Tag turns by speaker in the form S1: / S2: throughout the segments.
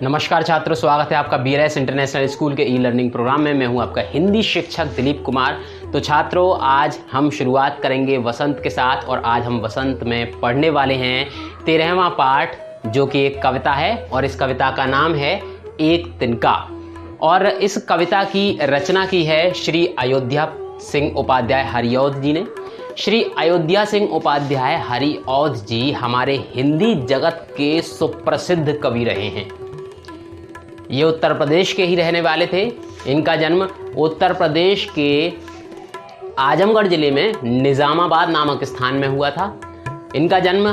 S1: नमस्कार छात्रों, स्वागत है आपका BRS इंटरनेशनल स्कूल के ई लर्निंग प्रोग्राम में। मैं हूं आपका हिंदी शिक्षक दिलीप कुमार। तो छात्रों, आज हम शुरुआत करेंगे वसंत के साथ और आज हम वसंत में पढ़ने वाले हैं 13वां पाठ, जो कि एक कविता है और इस कविता का नाम है एक तिनका। और इस कविता की रचना की है श्री अयोध्या सिंह उपाध्याय हरिऔध जी ने। श्री अयोध्या सिंह उपाध्याय हरिऔध जी हमारे हिंदी जगत के सुप्रसिद्ध कवि रहे हैं। ये उत्तर प्रदेश के ही रहने वाले थे। इनका जन्म उत्तर प्रदेश के आजमगढ़ जिले में निज़ामाबाद नामक स्थान में हुआ था। इनका जन्म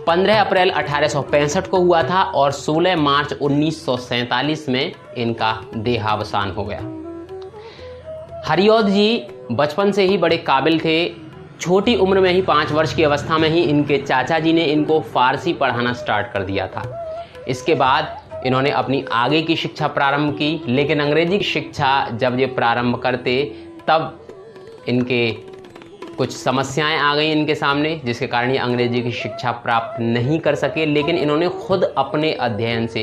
S1: 15 अप्रैल 1865 को हुआ था और 16 मार्च 1947 में इनका देहावसान हो गया। हरिऔध जी बचपन से ही बड़े काबिल थे। छोटी उम्र में ही 5 वर्ष की अवस्था में ही इनके चाचा जी ने इनको फारसी पढ़ाना स्टार्ट कर दिया था। इसके बाद इन्होंने अपनी आगे की शिक्षा प्रारंभ की, लेकिन अंग्रेजी की शिक्षा जब ये प्रारंभ करते तब इनके कुछ समस्याएं आ गई इनके सामने, जिसके कारण ये अंग्रेजी की शिक्षा प्राप्त नहीं कर सके। लेकिन इन्होंने खुद अपने अध्ययन से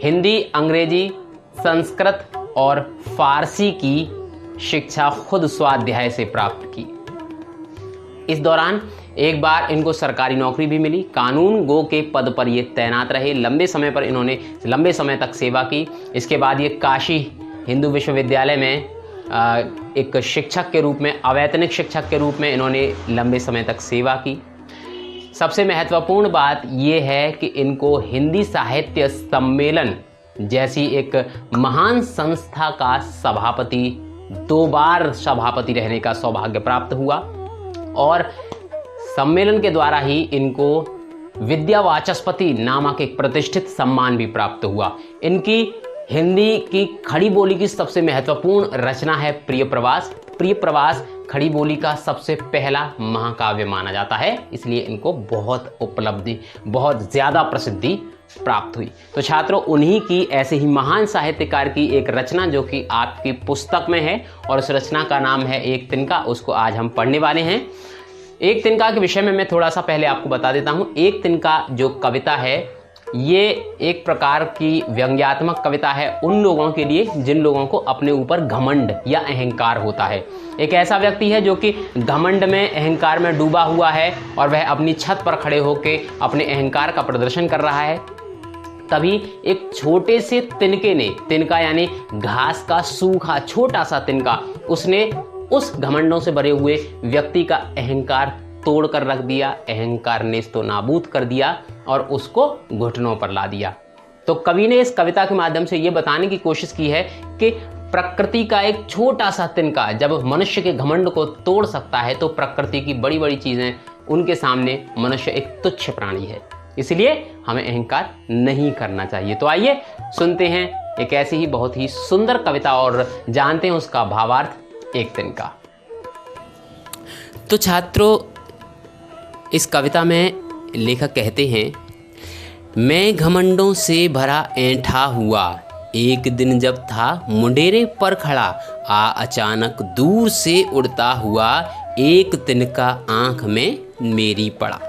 S1: हिंदी, अंग्रेजी, संस्कृत और फारसी की शिक्षा खुद स्वाध्याय से प्राप्त की। इस दौरान एक बार इनको सरकारी नौकरी भी मिली। कानून गो के पद पर ये तैनात रहे। लंबे समय तक सेवा की। इसके बाद ये काशी हिंदू विश्वविद्यालय में एक शिक्षक के रूप में, अवैतनिक शिक्षक के रूप में इन्होंने लंबे समय तक सेवा की। सबसे महत्वपूर्ण बात ये है कि इनको हिंदी साहित्य सम्मेलन जैसी एक महान संस्था का सभापति, 2 बार सभापति रहने का सौभाग्य प्राप्त हुआ और सम्मेलन के द्वारा ही इनको विद्या वाचस्पति नामक एक प्रतिष्ठित सम्मान भी प्राप्त हुआ। इनकी हिंदी की खड़ी बोली की सबसे महत्वपूर्ण रचना है प्रिय प्रवास। प्रिय प्रवास खड़ी बोली का सबसे पहला महाकाव्य माना जाता है, इसलिए इनको बहुत ज़्यादा प्रसिद्धि प्राप्त हुई। तो छात्रों, उन्हीं की ऐसे ही महान साहित्यकार की एक रचना जो कि आपकी पुस्तक में है और उस रचना का नाम है एक तिनका, उसको आज हम पढ़ने वाले हैं। एक तिनका के विषय में मैं थोड़ा सा पहले आपको बता देता हूँ। एक तिनका जो कविता है, ये एक प्रकार की व्यंग्यात्मक कविता है उन लोगों के लिए जिन लोगों को अपने ऊपर घमंड या अहंकार होता है। एक ऐसा व्यक्ति है जो कि घमंड में, अहंकार में डूबा हुआ है और वह अपनी छत पर खड़े होकर अपने अहंकार का प्रदर्शन कर रहा है। तभी एक छोटे से तिनके ने, तिनका यानी घास का सूखा छोटा सा तिनका, उसने उस घमंडों से भरे हुए व्यक्ति का अहंकार तोड़ कर रख दिया, अहंकार नेस्तो नाबूद कर दिया और उसको घुटनों पर ला दिया। तो कवि ने इस कविता के माध्यम से ये बताने की कोशिश की है कि प्रकृति का एक छोटा सा तिनका जब मनुष्य के घमंड को तोड़ सकता है, तो प्रकृति की बड़ी बड़ी चीजें, उनके सामने मनुष्य एक तुच्छ प्राणी है। इसलिए हमें अहंकार नहीं करना चाहिए। तो आइए सुनते हैं एक ऐसी ही बहुत ही सुंदर कविता और जानते हैं उसका भावार्थ, एक तिनका। तो छात्रों, इस कविता में लेखक कहते हैं, मैं घमंडों से भरा ऐंठा हुआ, एक दिन जब था मुंडेरे पर खड़ा, अचानक दूर से उड़ता हुआ, एक तिनका आंख में मेरी पड़ा।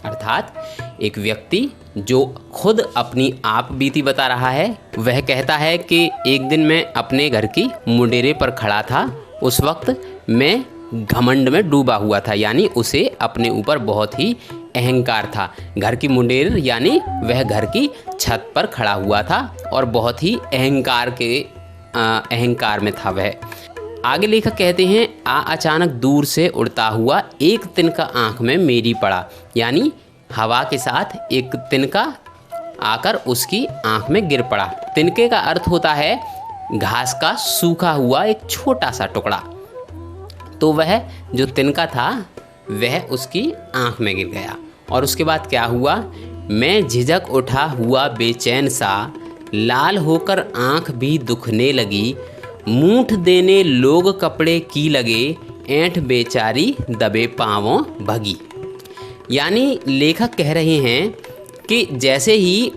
S1: अर्थात एक व्यक्ति जो खुद अपनी आप बीती बता रहा है, वह कहता है कि एक दिन मैं अपने घर की मुंडेरे पर खड़ा था, उस वक्त मैं घमंड में डूबा हुआ था, यानी उसे अपने ऊपर बहुत ही अहंकार था। घर की मुंडेर यानी वह घर की छत पर खड़ा हुआ था और बहुत ही अहंकार में था वह। आगे लेखक कहते हैं, अचानक दूर से उड़ता हुआ एक तिनका आंख में मेरी पड़ा, यानी हवा के साथ एक तिनका आकर उसकी आंख में गिर पड़ा। तिनके का अर्थ होता है घास का सूखा हुआ एक छोटा सा टुकड़ा। तो वह जो तिनका था वह उसकी आंख में गिर गया और उसके बाद क्या हुआ, मैं झिझक उठा हुआ बेचैन सा, लाल होकर आंख भी दुखने लगी, मूठ देने लोग कपड़े की लगे, ऐंठ बेचारी दबे पांवों भगी। यानी लेखक कह रहे हैं कि जैसे ही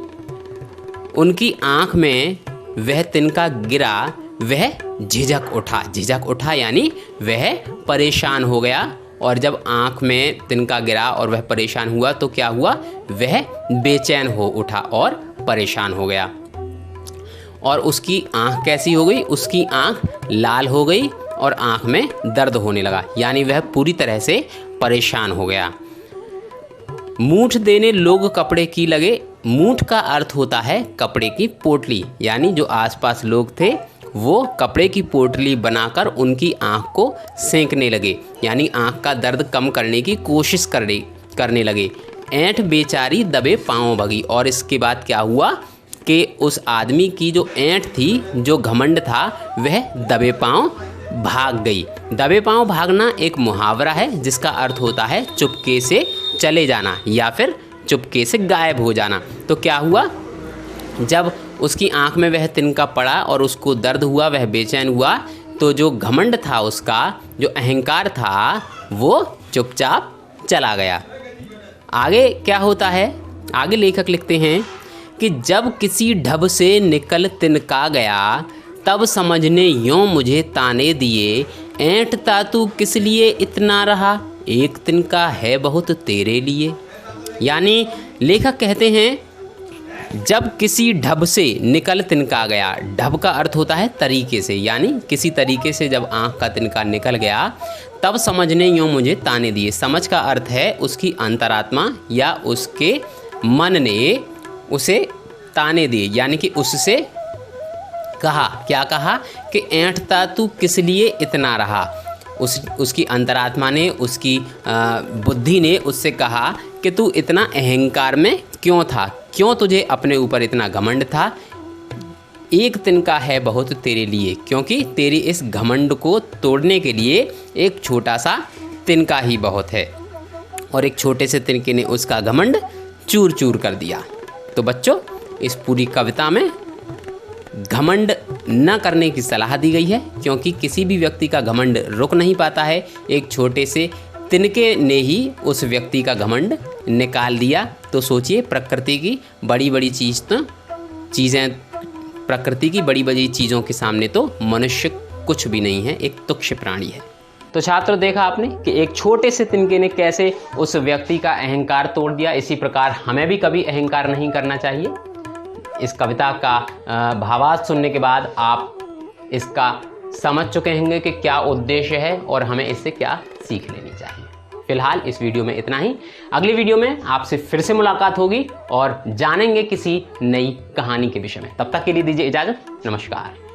S1: उनकी आंख में वह तिनका गिरा, वह झिझक उठा यानी वह परेशान हो गया। और जब आंख में तिनका गिरा और वह परेशान हुआ तो क्या हुआ, वह बेचैन हो उठा और परेशान हो गया। और उसकी आँख कैसी हो गई, उसकी आँख लाल हो गई और आँख में दर्द होने लगा, यानी वह पूरी तरह से परेशान हो गया। मूठ देने लोग कपड़े की लगे। मूठ का अर्थ होता है कपड़े की पोटली, यानी जो आसपास लोग थे वो कपड़े की पोटली बनाकर उनकी आँख को सेंकने लगे, यानी आँख का दर्द कम करने की कोशिश करने लगे। ऐंठ बेचारी दबे पाँव भगी। और इसके बाद क्या हुआ कि उस आदमी की जो ऐंठ थी, जो घमंड था, वह दबे पाँव भाग गई। दबे पाँव भागना एक मुहावरा है जिसका अर्थ होता है चुपके से चले जाना या फिर चुपके से गायब हो जाना। तो क्या हुआ, जब उसकी आंख में वह तिनका पड़ा और उसको दर्द हुआ, वह बेचैन हुआ, तो जो घमंड था, उसका जो अहंकार था, वो चुपचाप चला गया। आगे क्या होता है, आगे लेखक लिखते हैं कि जब किसी ढब से निकल तिनका गया, तब समझने यों मुझे ताने दिए, ऐंठता तू किस लिए इतना रहा, एक तिनका है बहुत तेरे लिए। यानी लेखक कहते हैं जब किसी ढब से निकल तिनका गया, ढब का अर्थ होता है तरीके से, यानी किसी तरीके से जब आँख का तिनका निकल गया, तब समझने यों मुझे ताने दिए। समझ का अर्थ है उसकी अंतरात्मा या उसके मन ने उसे ताने दिए, यानी कि उससे कहा, क्या कहा कि ऐंठता तू किस लिए इतना रहा। उसकी अंतरात्मा ने, उसकी बुद्धि ने उससे कहा कि तू इतना अहंकार में क्यों था, क्यों तुझे अपने ऊपर इतना घमंड था। एक तिनका है बहुत तेरे लिए, क्योंकि तेरी इस घमंड को तोड़ने के लिए एक छोटा सा तिनका ही बहुत है। और एक छोटे से तिनके ने उसका घमंड चूर चूर कर दिया। तो बच्चों, इस पूरी कविता में घमंड न करने की सलाह दी गई है, क्योंकि किसी भी व्यक्ति का घमंड रुक नहीं पाता है। एक छोटे से तिनके ने ही उस व्यक्ति का घमंड निकाल दिया। तो सोचिए, प्रकृति की बड़ी बड़ी प्रकृति की बड़ी बड़ी चीज़ों के सामने तो मनुष्य कुछ भी नहीं है, एक तुच्छ प्राणी है। तो छात्रों, देखा आपने कि एक छोटे से तिनके ने कैसे उस व्यक्ति का अहंकार तोड़ दिया। इसी प्रकार हमें भी कभी अहंकार नहीं करना चाहिए। इस कविता का भावार्थ सुनने के बाद आप इसका समझ चुके होंगे कि क्या उद्देश्य है और हमें इससे क्या सीख लेनी चाहिए। फिलहाल इस वीडियो में इतना ही। अगली वीडियो में आपसे फिर से मुलाकात होगी और जानेंगे किसी नई कहानी के विषय में। तब तक के लिए दीजिए इजाज़त। नमस्कार।